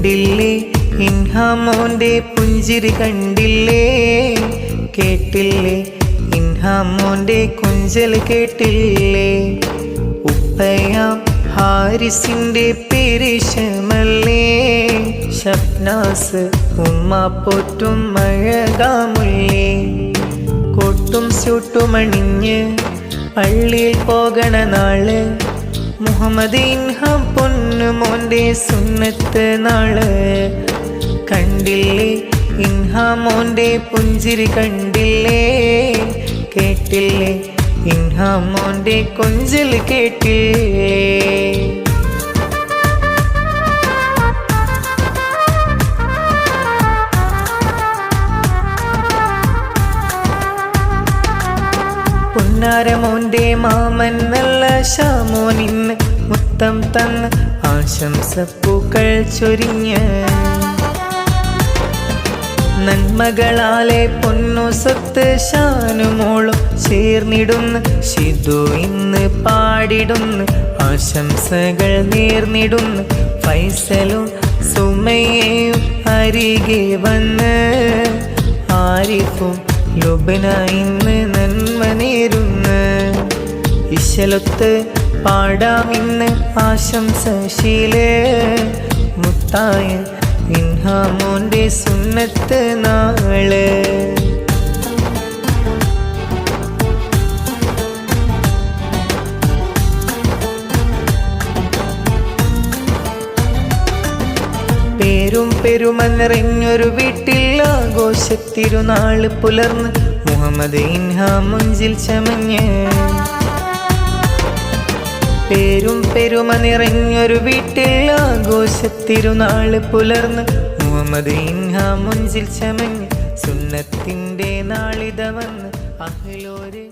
കണ്ടില്ലേ ഇൻഹാമോന്റെ പുഞ്ചിരി കണ്ടില്ലേ, കേട്ടില്ലേ ഇൻഹാമോന്റെ കൊഞ്ചൽ കേട്ടില്ലേ. ഉപ്പയാം ഹാരിസിന്റെ പേര് ഷമല്ലേ, ഷബ്നാസ് ഉമ്മ പോറ്റും അഴകാമുല്ലേ. കോട്ടും സ്യൂട്ടുമണിഞ്ഞ് പള്ളിയിൽ പോകണ നാള്, മുഹമ്മദ് ഇൻഹാം പൊന്നുമോന്റെ സുന്നത്ത് നാള്. കണ്ടില്ലേ ഇൻഹാമോന്റെ പുഞ്ചിരി കണ്ടില്ലേ, കേട്ടില്ലേ ഇൻഹാമോന്റെ കൊഞ്ചൽ കേട്ടില്ലേ. പൊന്നാരമോന്റെ മാമൻ നല്ല ഷാമോനിന്ന് മുത്തം തന്ന് ആശംസപ്പൂക്കൾ ചൊരിഞ്ഞ്, നന്മകളാലെ പൊന്നു സ്വത്ത് ഷാനുമോളും ചേർന്നിടുന്ന്. ഷിദു ഇന്ന് പാടിടുന്ന് ആശംസകൾ നേർന്നിടുന്ന്. ഫൈസലും സുമയ്യയും അരികെ വന്ന്, ആരിഫും ലുബ്ന ഇന്ന് നന്മ നേരുന്ന്. ഇശലൊത്ത് പാടാമിന്ന് ആശംസശീല്, മുത്തായ ഇൻഹാമോന്റെ സുന്നത്ത് നാള്. പേരും പെരുമനിറഞ്ഞൊരു വീട്ടിൽ ആഘോഷത്തിരുനാള് പുലർന്ന്, മുഹമ്മദ് ഇൻഹാം മുഞ്ചിൽ ചമഞ്ഞ്. പേരും പെരുമനിറഞ്ഞൊരു വീട്ടിൽ ആഘോഷത്തിരുനാള് പുലർന്ന്, മുഹമ്മദ് ഇൻഹാം മുഞ്ചിൽ ചമഞ്ഞ്. സുന്നത്തിന്റെ നാളിത വന്ന് അഹ്ലോര്